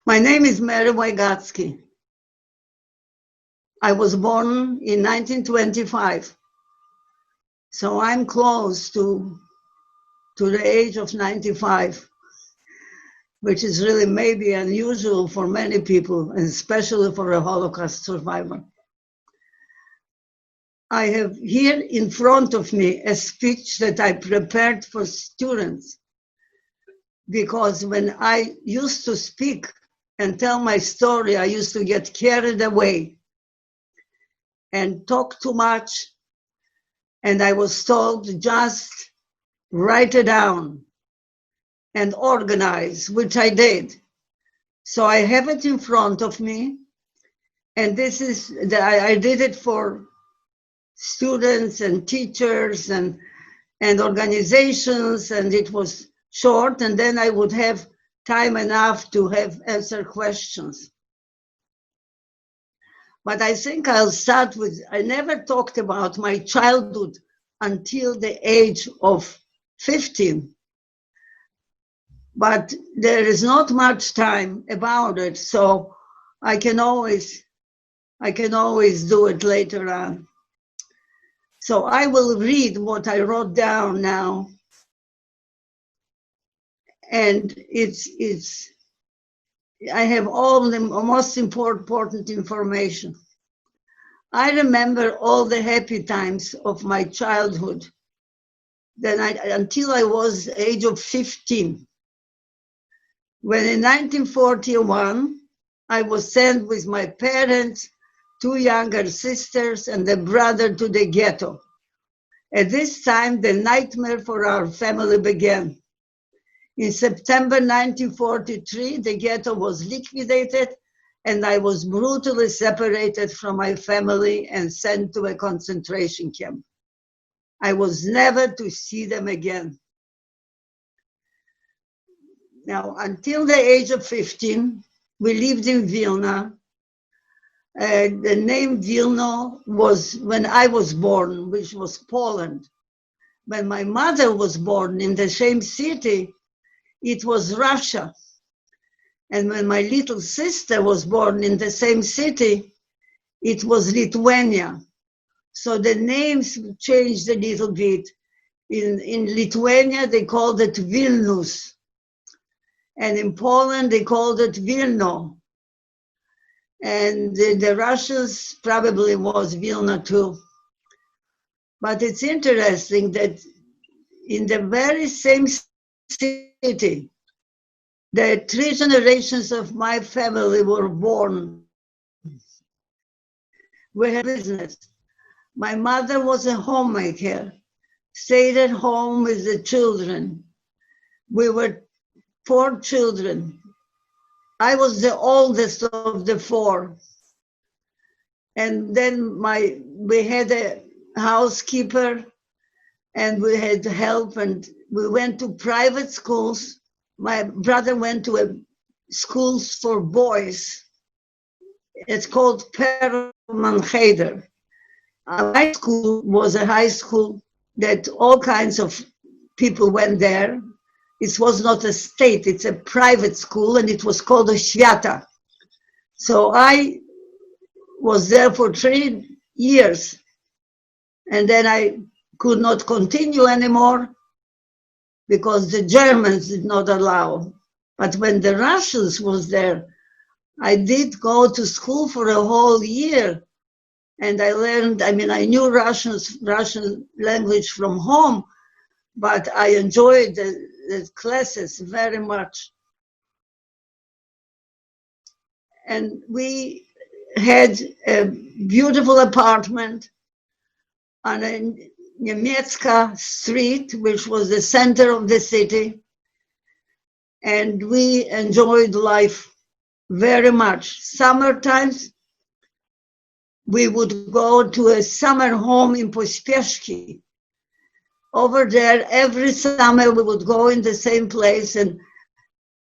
My name is Mary Wygodski. I was born in 1925, so I'm close to the age of 95, which is really maybe unusual for many people, and especially for a Holocaust survivor. I have here in front of me a speech that I prepared for students, because when I used to speak and tell my story, I used to get carried away and talk too much. And I was told, just write it down and organize, which I did. So I have it in front of me. And this is, I did it for students and teachers and organizations, and it was short, and then I would have time enough to answer questions. But I think I'll start with, I never talked about my childhood until the age of 15. But there is not much time about it, so I can always do it later on. So I will read what I wrote down now. And I have all the most important information. I remember all the happy times of my childhood, until I was the age of 15. When in 1941, I was sent with my parents, 2 younger sisters, and a brother to the ghetto. At this time, the nightmare for our family began. In September 1943, the ghetto was liquidated, and I was brutally separated from my family and sent to a concentration camp. I was never to see them again. Now, until the age of 15, we lived in Vilna. The name Vilna was when I was born, which was Poland. When my mother was born in the same city, it was Russia. And when my little sister was born in the same city, it was Lithuania. So the names changed a little bit. In Lithuania, they called it Vilnius. And in Poland, they called it Vilno. And the Russians probably was Vilna too. But it's interesting that in the very same city, the 3 generations of my family were born. We had business. My mother was a homemaker, stayed at home with the children. We were 4 children. I was the oldest of the 4. And then we had a housekeeper, and we had help, and we went to private schools. My brother went to schools for boys. It's called Perelman Cheder. My school was a high school that all kinds of people went there. It was not a state, it's a private school, and it was called a Świata. So I was there for 3 years, and then I could not continue anymore because the Germans did not allow. But when the Russians was there, I did go to school for a whole year, and I learned, I knew Russian language from home, but I enjoyed the classes very much. And we had a beautiful apartment on a Niemiecka street, which was the center of the city. And we enjoyed life very much. Summer times, we would go to a summer home in Pospieszki. Over there, every summer we would go in the same place, and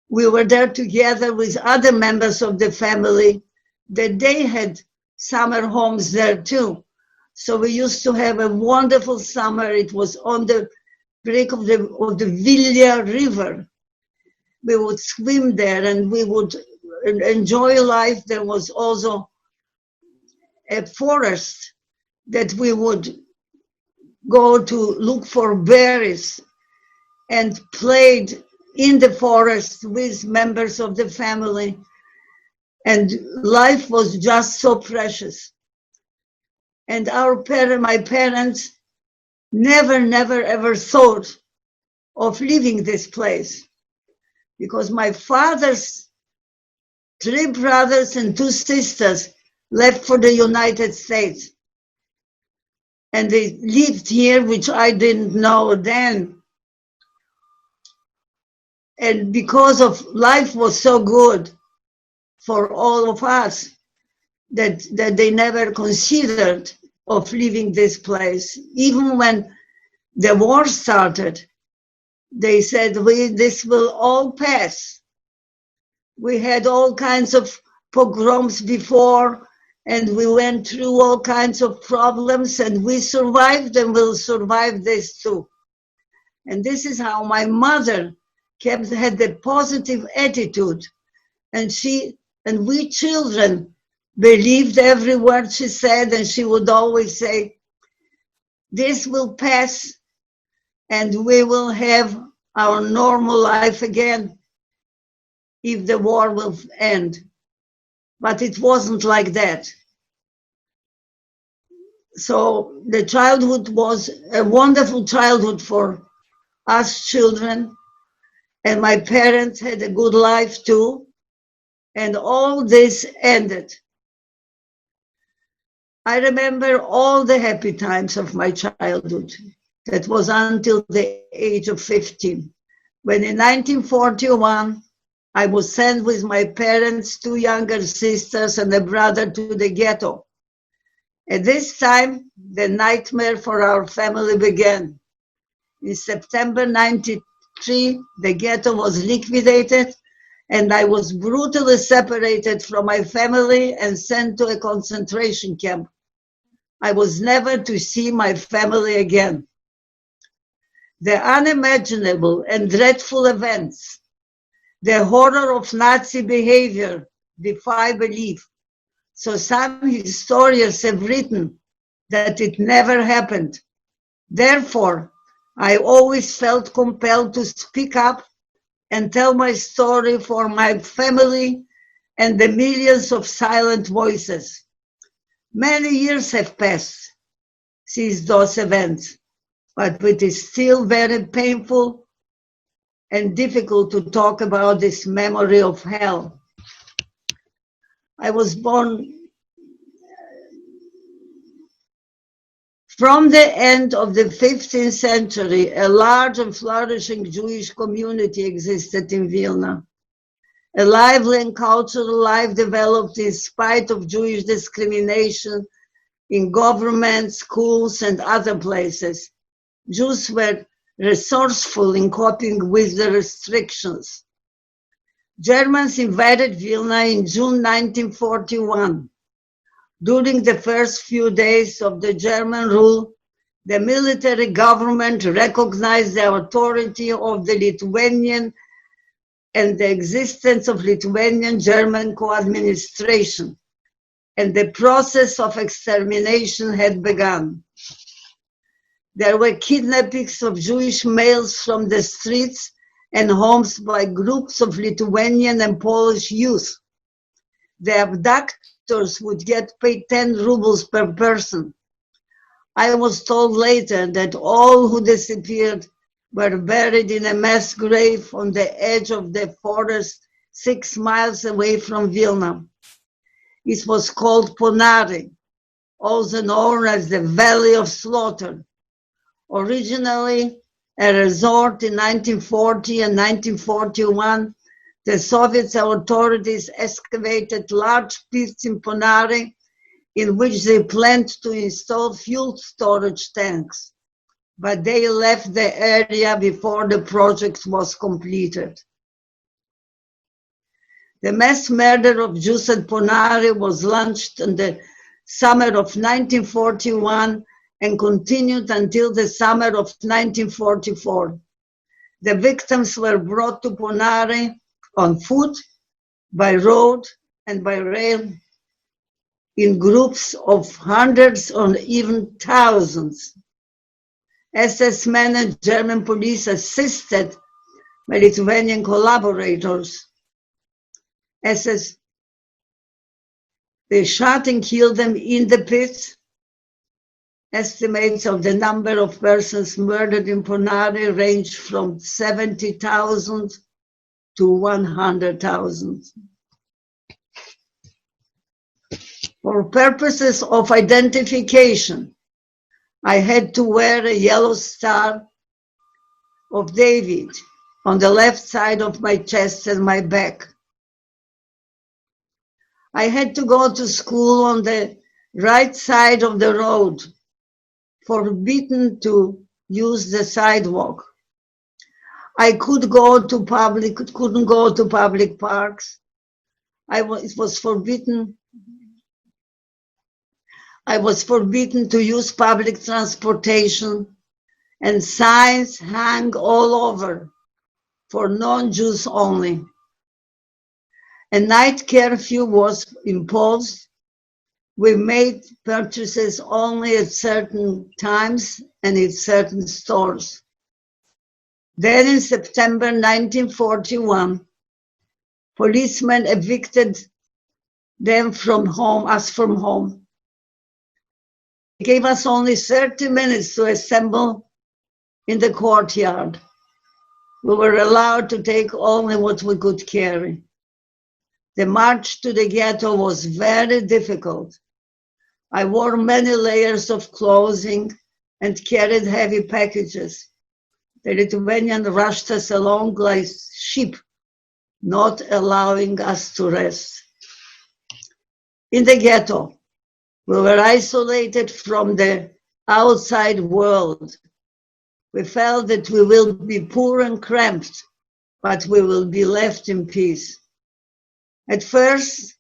we were there together with other members of the family that they had summer homes there too. So we used to have a wonderful summer. It was on the brink of the Vilna River. We would swim there, and we would enjoy life, there was also a forest that we would go to look for berries and played in the forest with members of the family. And life was just so precious. And my parents never, ever thought of leaving this place, because my father's 3 brothers and 2 sisters left for the United States. And they lived here, which I didn't know then. And because of life was so good for all of us, that they never considered of leaving this place. Even when the war started, they said, this will all pass. We had all kinds of pogroms before, and we went through all kinds of problems, and we survived, and we'll survive this too. And this is how my mother had the positive attitude, and we children believed every word she said, and she would always say, this will pass, and we will have our normal life again if the war will end. But it wasn't like that. So the childhood was a wonderful childhood for us children, and my parents had a good life too, and all this ended. I remember all the happy times of my childhood. That was until the age of 15, when in 1941, I was sent with my parents, 2 younger sisters, and a brother to the ghetto. At this time, the nightmare for our family began. In September 1993, the ghetto was liquidated, and I was brutally separated from my family and sent to a concentration camp. I was never to see my family again. The unimaginable and dreadful events, the horror of Nazi behavior, defy belief. So some historians have written that it never happened. Therefore, I always felt compelled to speak up and tell my story for my family and the millions of silent voices. Many years have passed since those events, but it is still very painful and difficult to talk about this memory of hell. I was born from the end of the 15th century. A large and flourishing Jewish community existed in Vilna. A lively and cultural life developed in spite of Jewish discrimination in government, schools, and other places. Jews were resourceful in coping with the restrictions. Germans invaded Vilna in June 1941. During the first few days of the German rule, the military government recognized the authority of the Lithuanian and the existence of Lithuanian-German co-administration, and the process of extermination had begun. There were kidnappings of Jewish males from the streets and homes by groups of Lithuanian and Polish youth. The abductors would get paid 10 rubles per person. I was told later that all who disappeared were buried in a mass grave on the edge of the forest 6 miles away from Vilna. It was called Ponari, also known as the Valley of Slaughter. Originally a resort in 1940 and 1941, the Soviet authorities excavated large pits in Ponari in which they planned to install fuel storage tanks, but they left the area before the project was completed. The mass murder of Jews at Ponari was launched in the summer of 1941 and continued until the summer of 1944. The victims were brought to Ponari on foot by road and by rail, in groups of hundreds or even thousands. SS men and German police assisted by Lithuanian collaborators. SS, they shot and killed them in the pits. Estimates of the number of persons murdered in Ponari range from 70,000 to 100,000. For purposes of identification, I had to wear a yellow star of David on the left side of my chest and my back. I had to go to school on the right side of the road, forbidden to use the sidewalk. I couldn't go to public parks. It was forbidden. I was forbidden to use public transportation, and signs hung all over for non-Jews only. A night curfew was imposed. We made purchases only at certain times and in certain stores. Then in September 1941, policemen evicted them from home, us from home. They gave us only 30 minutes to assemble in the courtyard. We were allowed to take only what we could carry. The march to the ghetto was very difficult. I wore many layers of clothing and carried heavy packages. The Lithuanians rushed us along like sheep, not allowing us to rest. In the ghetto, we were isolated from the outside world. We felt that we will be poor and cramped, but we will be left in peace. At first,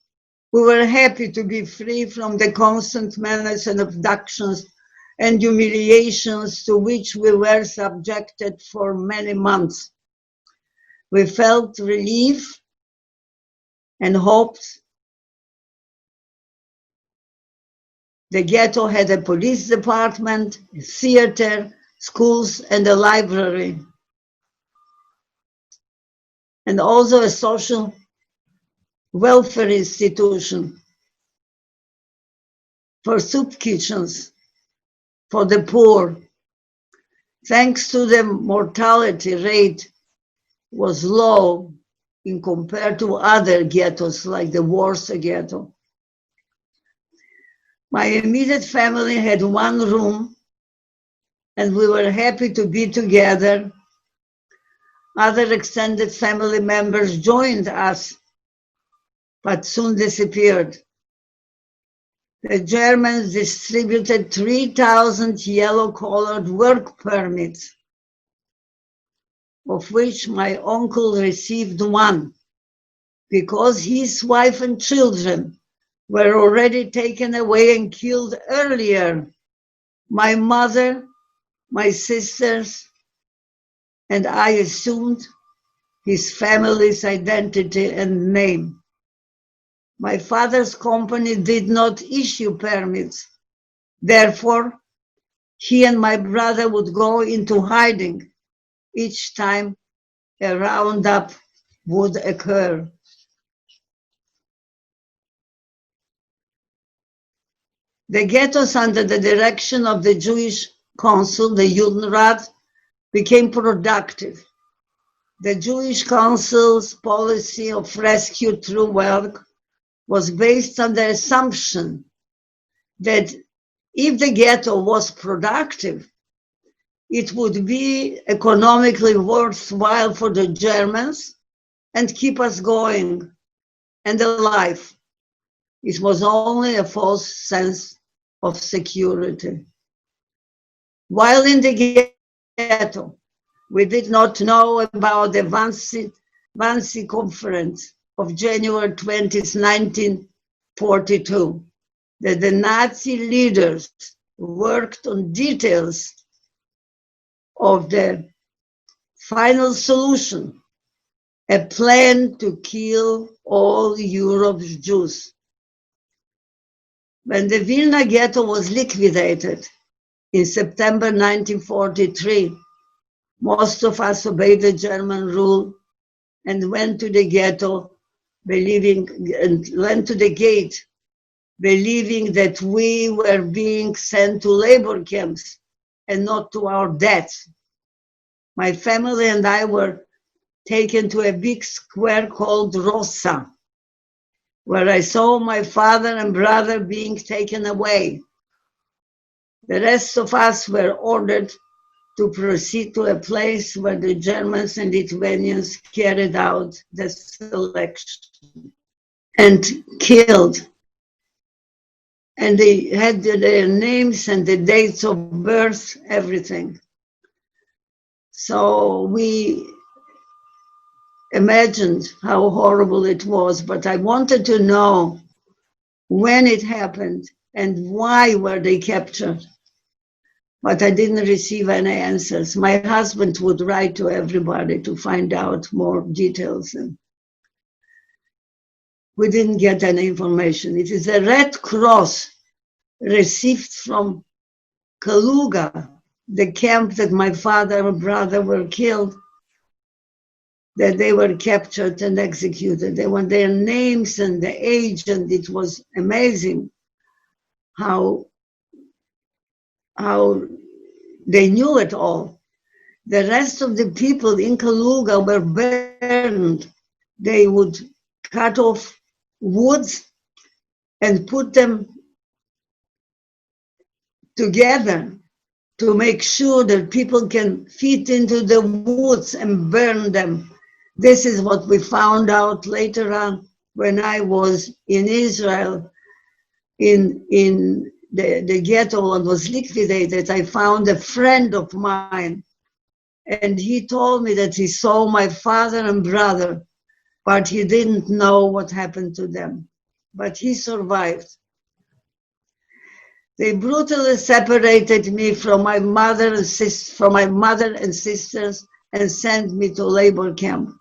we were happy to be free from the constant menace and abductions and humiliations to which we were subjected for many months. We felt relief and hoped. The ghetto had a police department, a theater, schools, and a library, and also a social welfare institution for soup kitchens for the poor. Thanks to the mortality rate was low in compared to other ghettos like the Warsaw ghetto. My immediate family had one room and we were happy to be together. Other extended family members joined us, but soon disappeared. The Germans distributed 3,000 yellow-collared work permits, of which my uncle received one, because his wife and children were already taken away and killed earlier. My mother, my sisters, and I assumed his family's identity and name. My father's company did not issue permits. Therefore, he and my brother would go into hiding each time a roundup would occur. The ghettos under the direction of the Jewish Council, the Judenrat, became productive. The Jewish Council's policy of rescue through work was based on the assumption that if the ghetto was productive, it would be economically worthwhile for the Germans and keep us going and alive. It was only a false sense of security. While in the ghetto, we did not know about the Wannsee Conference of January 20, 1942, that the Nazi leaders worked on details of the final solution a plan to kill all Europe's Jews. When the Vilna ghetto was liquidated in September 1943, most of us obeyed the German rule and went to the ghetto, went to the gate, believing that we were being sent to labor camps and not to our death. My family and I were taken to a big square called Rossa, where I saw my father and brother being taken away. The rest of us were ordered to proceed to a place where the Germans and Lithuanians carried out the selection and killed. And they had their names and the dates of birth, everything. So we imagined how horrible it was, but I wanted to know when it happened and why were they captured. But I didn't receive any answers. My husband would write to everybody to find out more details. And we didn't get any information. It is a Red Cross received from Kaluga, the camp that my father and brother were killed, that they were captured and executed. They were their names and the age, and it was amazing how they knew it all. The rest of the people in Kaluga were burned. They would cut off woods and put them together to make sure that people can fit into the woods and burn them. This is what we found out later on when I was in Israel, in the ghetto and was liquidated. I found a friend of mine, and he told me that he saw my father and brother, but he didn't know what happened to them. But he survived. They brutally separated me from my mother and sisters and sent me to labor camp.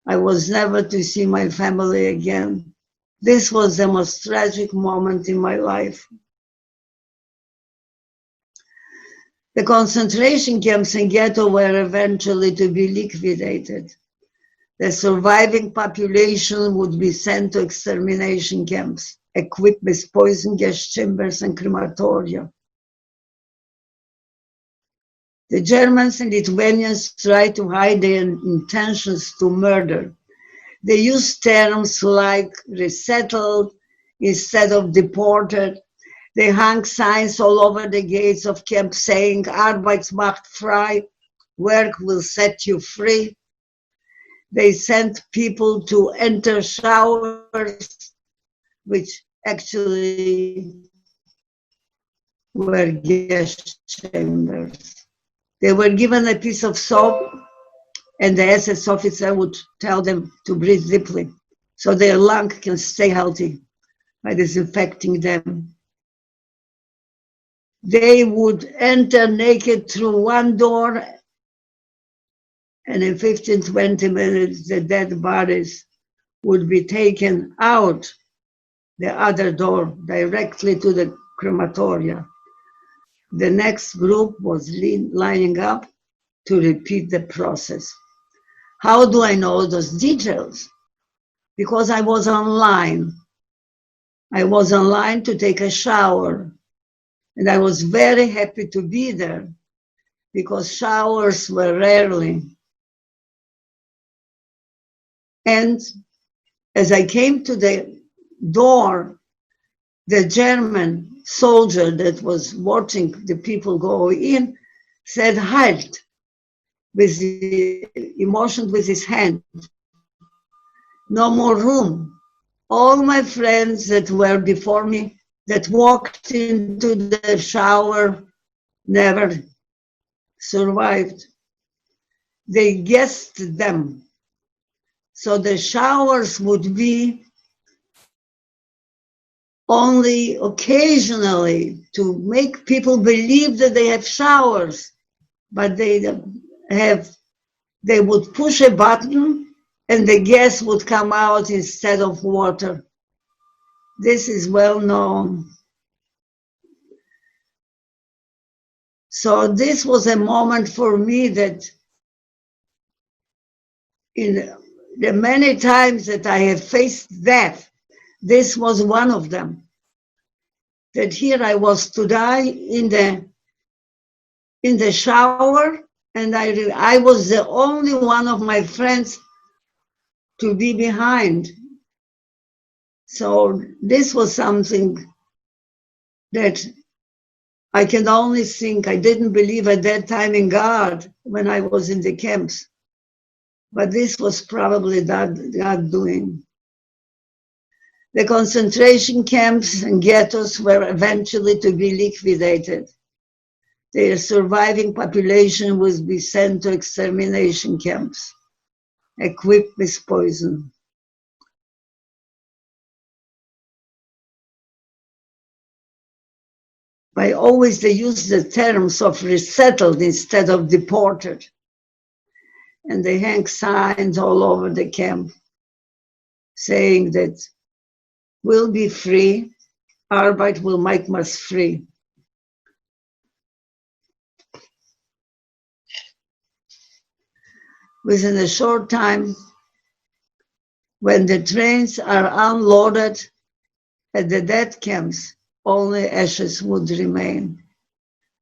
I was never to see my family again. This was the most tragic moment in my life. The concentration camps and ghetto were eventually to be liquidated. The surviving population would be sent to extermination camps, equipped with poison gas chambers and crematoria. The Germans and Lithuanians tried to hide their intentions to murder. They used terms like resettled instead of deported. They hung signs all over the gates of camps saying, Arbeit macht frei, work will set you free. They sent people to enter showers, which actually were gas chambers. They were given a piece of soap, and the SS officer would tell them to breathe deeply so their lung can stay healthy by disinfecting them. They would enter naked through one door, and in 15, 20 minutes, the dead bodies would be taken out the other door directly to the crematoria. The next group was lining up to repeat the process. How do I know those details? Because I was online. I was online to take a shower, and I was very happy to be there because showers were rarely. And as I came to the door, the German soldier that was watching the people go in said, halt, with the emotion with his hand. No more room. All my friends that were before me that walked into the shower never survived. They guessed them. So the showers would be only occasionally to make people believe that they have showers, but they would push a button and the gas would come out instead of water. This is well known. So this was a moment for me that in the many times that I have faced death, this was one of them. That here I was to die in the shower, and I was the only one of my friends to be behind. So this was something that I can only think. I didn't believe at that time in God when I was in the camps, but this was probably God doing. The concentration camps and ghettos were eventually to be liquidated. Their surviving population was be sent to extermination camps, equipped with poison. By always they use the terms of resettled instead of deported. And they hang signs all over the camp saying that we'll be free, Arbeit will make us free. Within a short time, when the trains are unloaded at the death camps, only ashes would remain.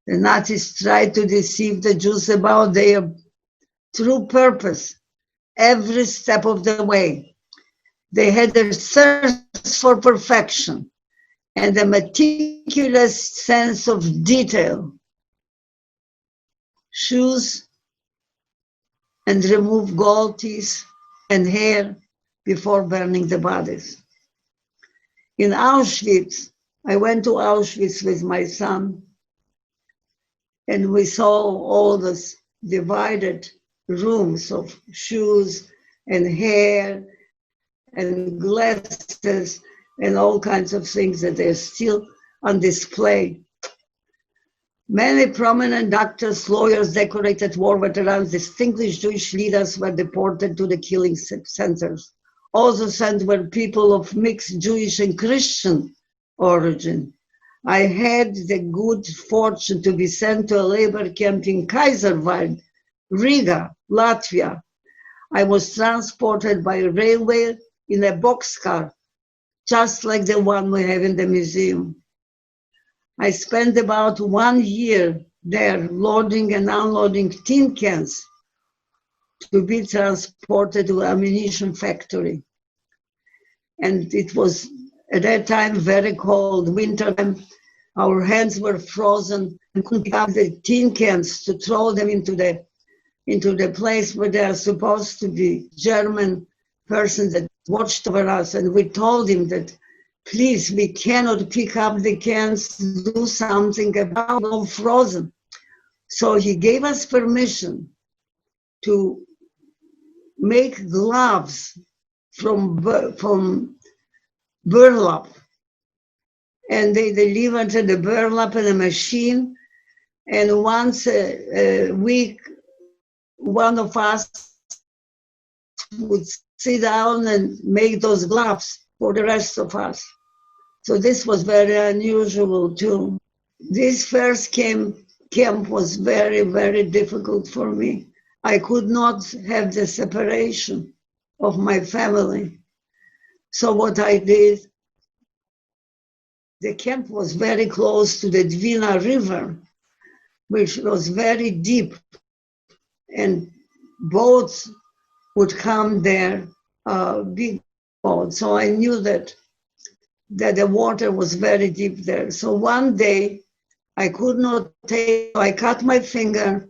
The Nazis tried to deceive the Jews about their true purpose every step of the way. They had a thirst for perfection and a meticulous sense of detail. Shoes and remove gold teeth and hair before burning the bodies. In Auschwitz, I went to Auschwitz with my son, and we saw all those divided rooms of shoes and hair and glasses and all kinds of things that are still on display. Many prominent doctors, lawyers, decorated war veterans, distinguished Jewish leaders were deported to the killing centers. Also sent were people of mixed Jewish and Christian origin. I had the good fortune to be sent to a labor camp in Kaiserwald, Riga, Latvia. I was transported by railway in a boxcar, just like the one we have in the museum. I spent about 1 year there loading and unloading tin cans to be transported to ammunition factory. And it was at that time very cold, winter time. Our hands were frozen and couldn't pick up the tin cans to throw them into the place where they are supposed to be. German person that watched over us, and we told him that, please, we cannot pick up the cans, do something about them frozen. So he gave us permission to make gloves from burlap. And they delivered the burlap in a machine. And once a week, one of us would sit down and make those gloves for the rest of us. So this was very unusual too. This first camp was very, very difficult for me. I could not have the separation of my family. So what I did, the camp was very close to the Vilna River, which was very deep, and boats would come there, big boats. So I knew that the water was very deep there. So one day I could not take, I cut my finger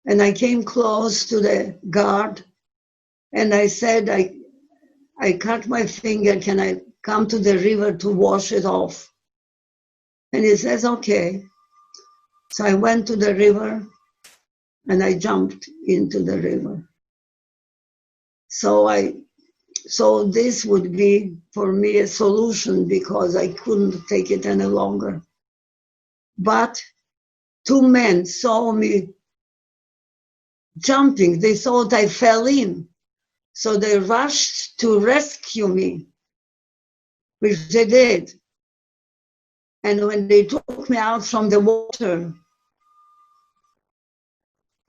and I came close to the guard and I said, I cut my finger, can I come to the river to wash it off? And he says, okay. So I went to the river and I jumped into the river. So this would be for me a solution because I couldn't take it any longer. But 2 men saw me jumping. They thought I fell in. So they rushed to rescue me, which they did. And when they took me out from the water,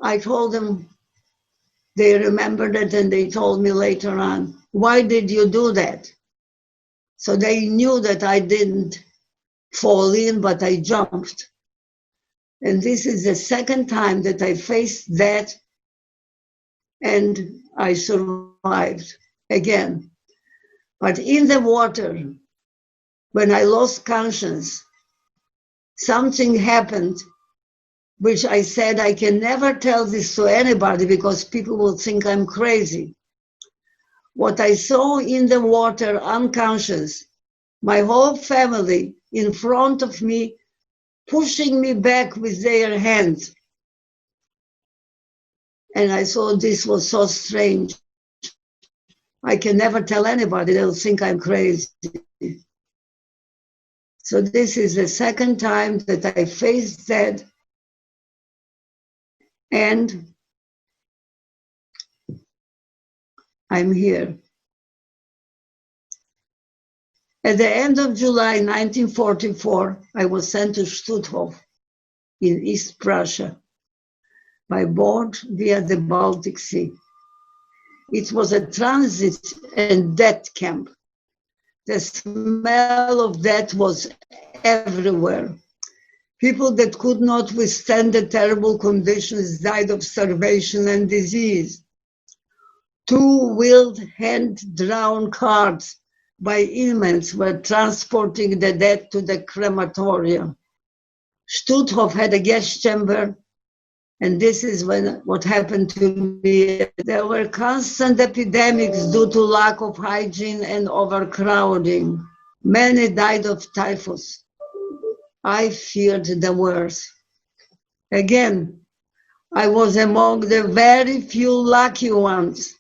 I told them, they remembered it, and they told me later on, why did you do that? So they knew that I didn't fall in, but I jumped. And this is the second time that I faced that, and I survived again. But in the water, when I lost conscience, something happened, which I said I can never tell this to anybody because people will think I'm crazy. What I saw in the water, unconscious, my whole family in front of me, pushing me back with their hands. And I thought this was so strange. I can never tell anybody, they'll think I'm crazy. So this is the second time that I faced that. And I'm here. At the end of July 1944, I was sent to Stutthof in East Prussia by boat via the Baltic Sea. It was a transit and death camp. The smell of death was everywhere. People that could not withstand the terrible conditions died of starvation and disease. 2 wheeled hand-drawn carts by inmates were transporting the dead to the crematorium. Stutthof had a gas chamber, and this is what happened to me. There were constant epidemics due to lack of hygiene and overcrowding. Many died of typhus. I feared the worst. Again, I was among the very few lucky ones.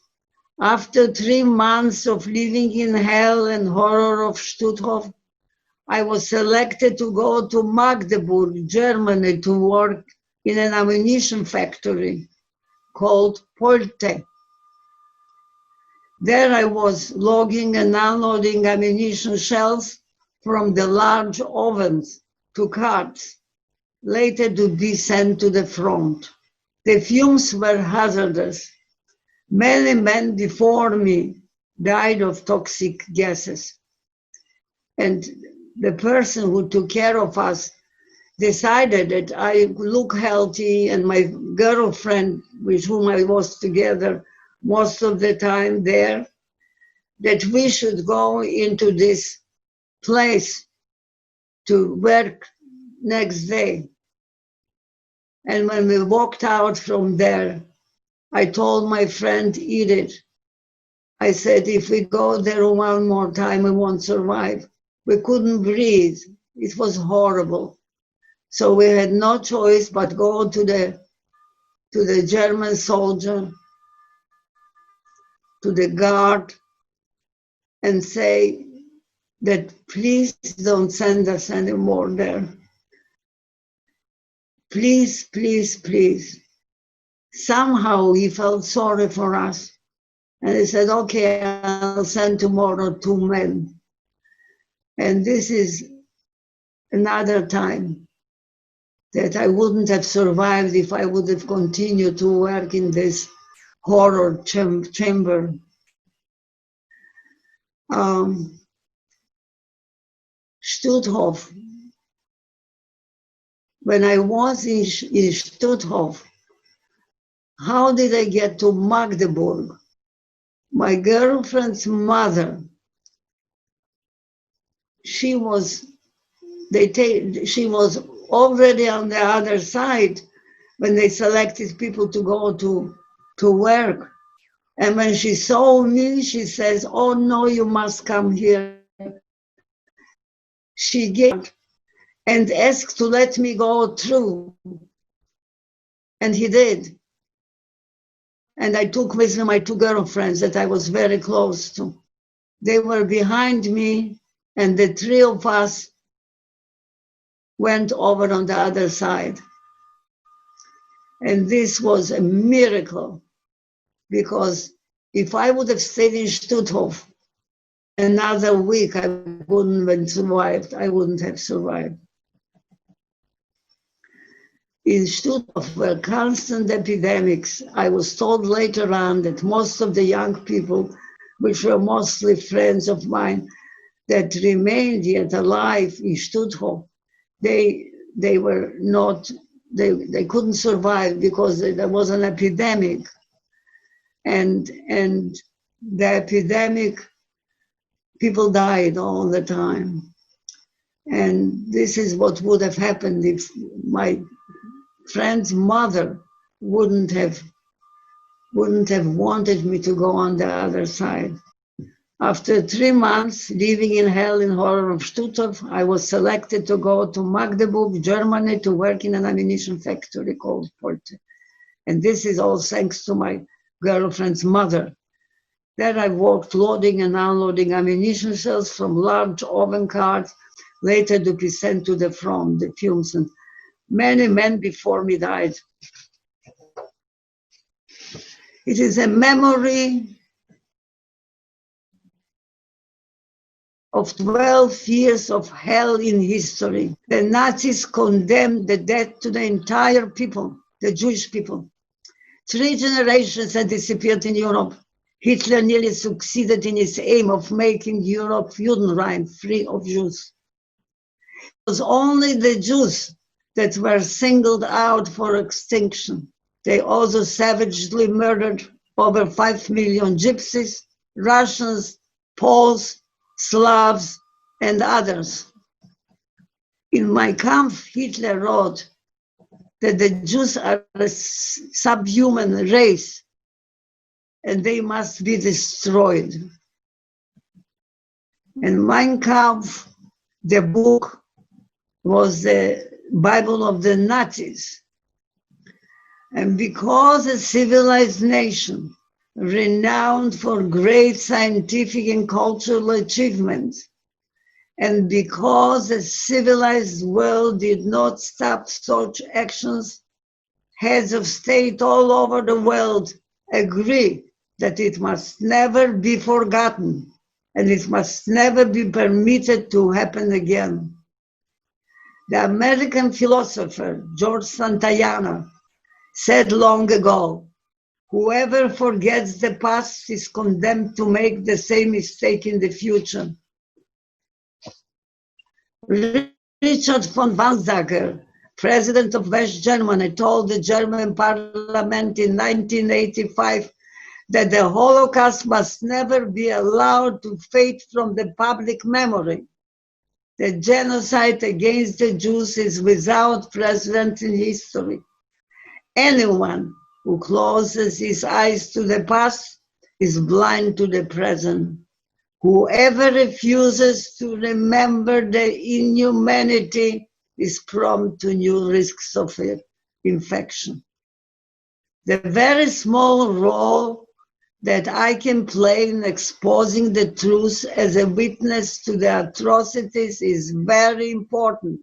After 3 months of living in hell and horror of Stutthof, I was selected to go to Magdeburg, Germany, to work in an ammunition factory called Polte. There I was loading and unloading ammunition shells from the large ovens to carts, later to be sent to the front. The fumes were hazardous. Many men before me died of toxic gases. And the person who took care of us decided that I look healthy, and my girlfriend, with whom I was together most of the time there, that we should go into this place to work next day. And when we walked out from there, I told my friend Edith, I said, if we go there one more time, we won't survive. We couldn't breathe. It was horrible. So we had no choice but go to the German soldier, to the guard, and say that please don't send us anymore there. Please, please, please. Somehow he felt sorry for us. And he said, okay, I'll send tomorrow 2 men. And this is another time that I wouldn't have survived if I would have continued to work in this horror chamber. Stutthof. When I was in Stutthof, how did I get to Magdeburg? My girlfriend's mother, she was already on the other side when they selected people to go to work. And when she saw me, she says, oh no, you must come here. She gave and asked to let me go through. And he did. And I took with me my 2 girlfriends that I was very close to. They were behind me, and the 3 of us went over on the other side. And this was a miracle, because If I would have stayed in Stutthof another week, I wouldn't have survived. I wouldn't have survived. In Stutthof were constant epidemics. I was told later on that most of the young people, which were mostly friends of mine, that remained yet alive in Stutthof, they were not, they couldn't survive because there was an epidemic. And the epidemic, people died all the time. And this is what would have happened if my friend's mother wouldn't have wanted me to go on the other side. After 3 months living in hell and horror of Stutthof, I was selected to go to Magdeburg, Germany, to work in an ammunition factory called Porte. And this is all thanks to my girlfriend's mother. There I worked loading and unloading ammunition shells from large oven carts, later to be sent to the front, the fumes, and many men before me died. It is a memory of 12 years of hell in history. The Nazis condemned the death to the entire people, the Jewish people. 3 generations had disappeared in Europe. Hitler nearly succeeded in his aim of making Europe Judenrein, free of Jews. It was only the Jews that were singled out for extinction. They also savagely murdered over 5 million Gypsies, Russians, Poles, Slavs, and others. In Mein Kampf, Hitler wrote that the Jews are a subhuman race and they must be destroyed. And Mein Kampf, the book, was the Bible of the Nazis. And because a civilized nation, renowned for great scientific and cultural achievements, and because the civilized world did not stop such actions, heads of state all over the world agree that it must never be forgotten and it must never be permitted to happen again. The American philosopher George Santayana said long ago, "Whoever forgets the past is condemned to make the same mistake in the future." Richard von Weizsäcker, president of West Germany, told the German parliament in 1985 that the Holocaust must never be allowed to fade from the public memory. The genocide against the Jews is without precedent in history. Anyone who closes his eyes to the past is blind to the present. Whoever refuses to remember the inhumanity is prone to new risks of infection. The very small role that I can play in exposing the truth as a witness to the atrocities is very important,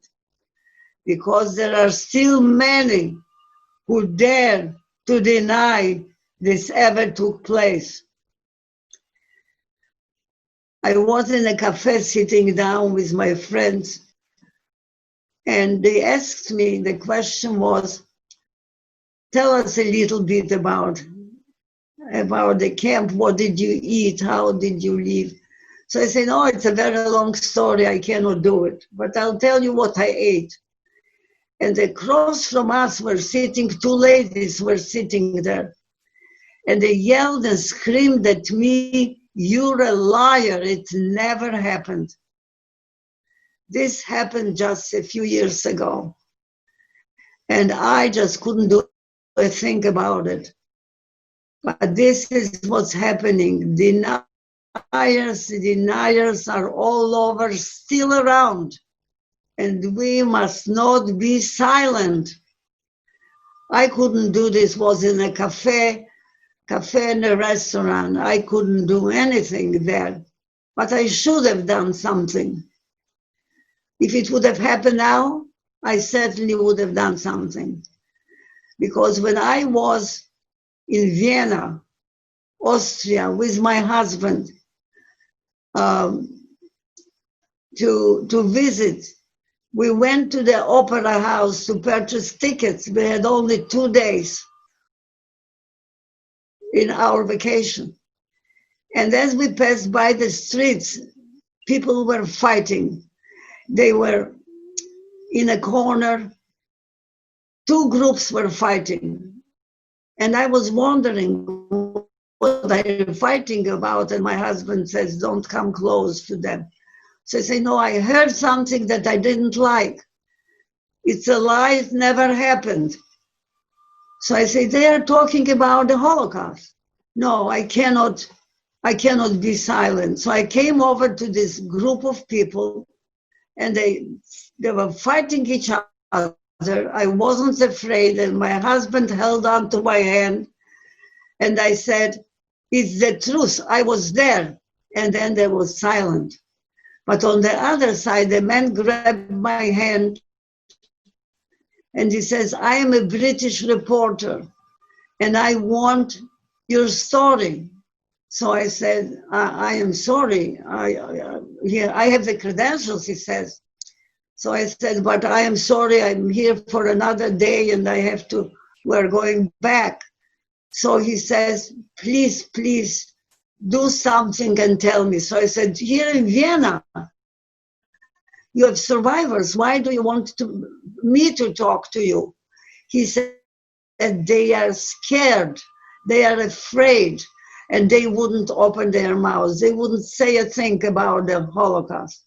because there are still many who dare to deny this ever took place. I was in a cafe sitting down with my friends, and they asked me, the question was, tell us a little bit about the camp. What did you eat? How did you live? So I said, no, it's a very long story. I cannot do it, but I'll tell you what I ate. And across from us were sitting 2 ladies were sitting there. And they yelled and screamed at me, "You're a liar, it never happened." This happened just a few years ago. And I just couldn't do a thing about it. But this is what's happening. Deniers are all over, still around. And we must not be silent. I couldn't do this, was in a cafe and a restaurant. I couldn't do anything there, but I should have done something. If it would have happened now, I certainly would have done something. Because when I was in Vienna, Austria with my husband to visit. We went to the opera house to purchase tickets. We had only 2 days in our vacation. And as we passed by the streets, people were fighting. They were in a corner. 2 groups were fighting. And I was wondering what they're fighting about. And my husband says, don't come close to them. So I say, no, I heard something that I didn't like. It's a lie, it never happened. So I say, they are talking about the Holocaust. No, I cannot be silent. So I came over to this group of people and they were fighting each other. I wasn't afraid, and my husband held on to my hand and I said, it's the truth, I was there. And then there was silence. But on the other side, the man grabbed my hand and he says, I am a British reporter and I want your story. So I said, I am sorry. I have the credentials, he says. So I said, but I am sorry, I'm here for another day and we're going back. So he says, please, please do something and tell me. So I said, here in Vienna, you have survivors. Why do you want me to talk to you? He said, they are scared, they are afraid, and they wouldn't open their mouths. They wouldn't say a thing about the Holocaust.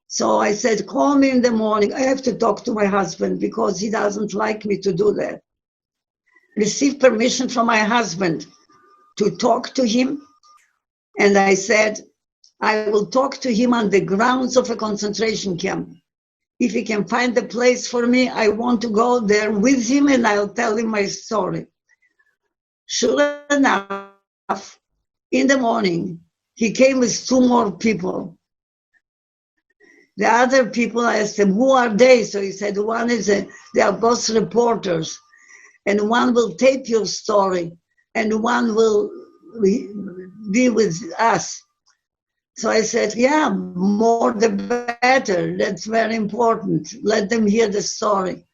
So I said, call me in the morning. I have to talk to my husband because he doesn't like me to do that. Received permission from my husband to talk to him. And I said, I will talk to him on the grounds of a concentration camp. If he can find a place for me, I want to go there with him and I'll tell him my story. Sure enough, in the morning, he came with 2 more people. The other people, I asked him, who are they? So he said, one is, they are both reporters, and one will tape your story, and one will be with us. So I said, yeah, more the better. That's very important. Let them hear the story.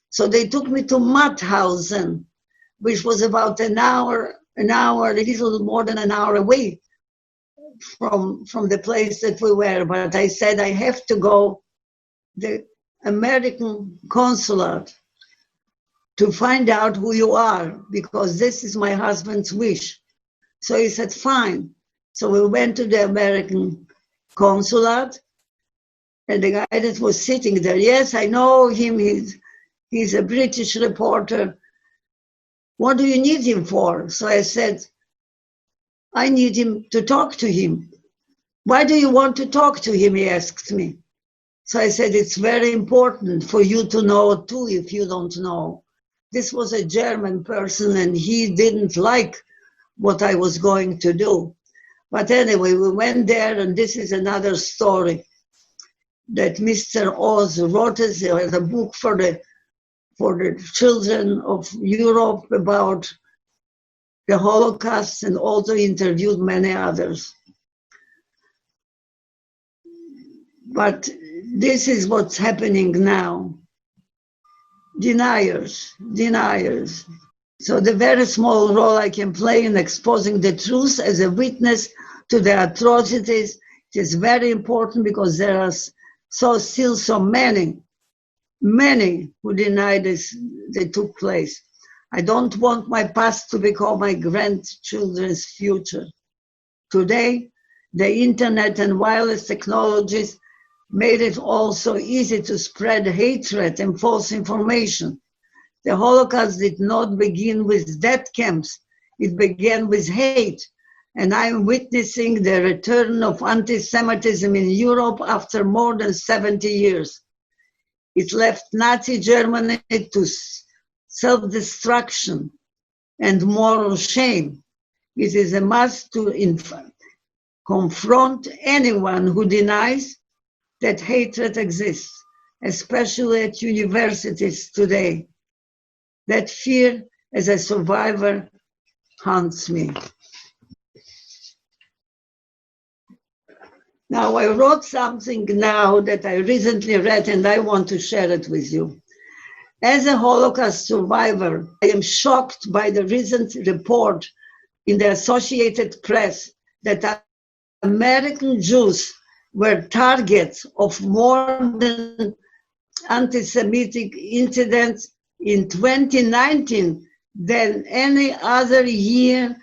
So they took me to Mauthausen, which was about an hour, a little more than an hour away from the place that we were. But I said, I have to go the American consulate to find out who you are, because this is my husband's wish. So he said, fine. So we went to the American consulate, and the guy that was sitting there, yes, I know him, he's a British reporter. What do you need him for? So I said, I need him to talk to him. Why do you want to talk to him, he asked me. So I said, it's very important for you to know too, if you don't know. This was a German person and he didn't like what I was going to do. But anyway, we went there, and this is another story that Mr. Oz wrote as a book for the children of Europe about the Holocaust, and also interviewed many others. But this is what's happening now. Deniers. So the very small role I can play in exposing the truth as a witness to the atrocities, it is very important, because there are still so many who deny this, they took place. I don't want my past to become my grandchildren's future. Today, the internet and wireless technologies made it also easy to spread hatred and false information. The Holocaust did not begin with death camps. It began with hate. And I'm witnessing the return of anti-Semitism in Europe after more than 70 years. It left Nazi Germany to self-destruction and moral shame. It is a must to confront anyone who denies that hatred exists, especially at universities today. That fear as a survivor haunts me. Now, I wrote something now that I recently read and I want to share it with you. As a Holocaust survivor, I am shocked by the recent report in the Associated Press that American Jews were targets of more than anti-Semitic incidents in 2019 than any other year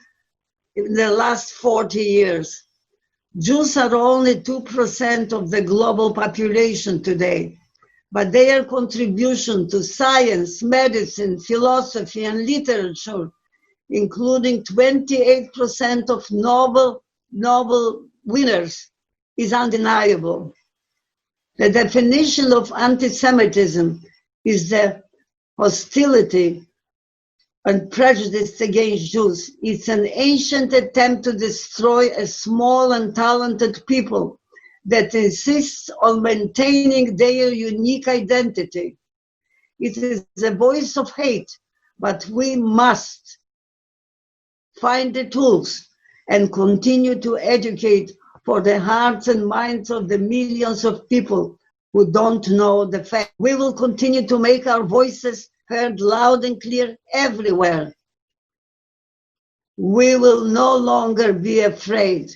in the last 40 years. Jews are only 2% of the global population today, but their contribution to science, medicine, philosophy, and literature, including 28% of Nobel winners, is undeniable. The definition of anti-Semitism is the hostility and prejudice against Jews. It's an ancient attempt to destroy a small and talented people that insists on maintaining their unique identity. It is a voice of hate, but we must find the tools and continue to educate for the hearts and minds of the millions of people who don't know the fact. We will continue to make our voices heard loud and clear everywhere. We will no longer be afraid,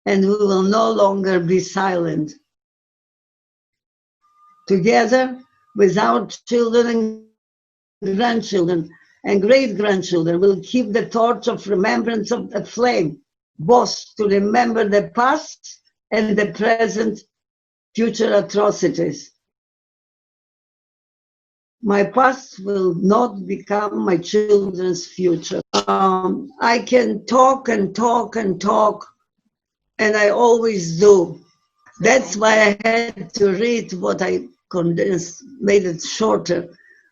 and we will no longer be silent. Together with our children and grandchildren and great-grandchildren, we'll keep the torch of remembrance of the flame, both to remember the past and the present future atrocities. My past will not become my children's future. I can talk and talk and talk, and I always do. That's why I had to read what I condensed, made it shorter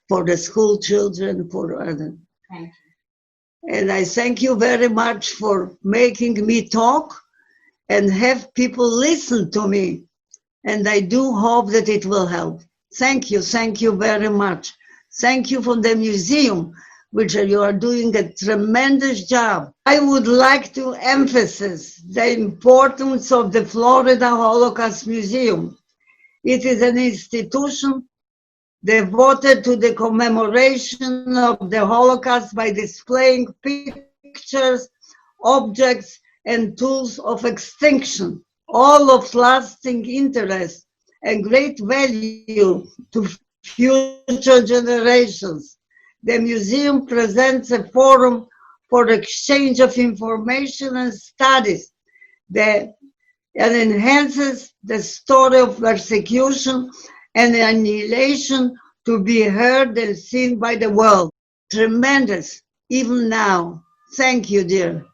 for the school children, for other. Thank you. And I thank you very much for making me talk and have people listen to me. And I do hope that it will help. Thank you very much. Thank you for the museum, which you are doing a tremendous job. I would like to emphasize the importance of the Florida Holocaust Museum. It is an institution devoted to the commemoration of the Holocaust by displaying pictures, objects, and tools of extinction, all of lasting interest and great value to future generations. The museum presents a forum for exchange of information and studies that enhances the story of persecution and annihilation to be heard and seen by the world. Tremendous, even now. Thank you, dear.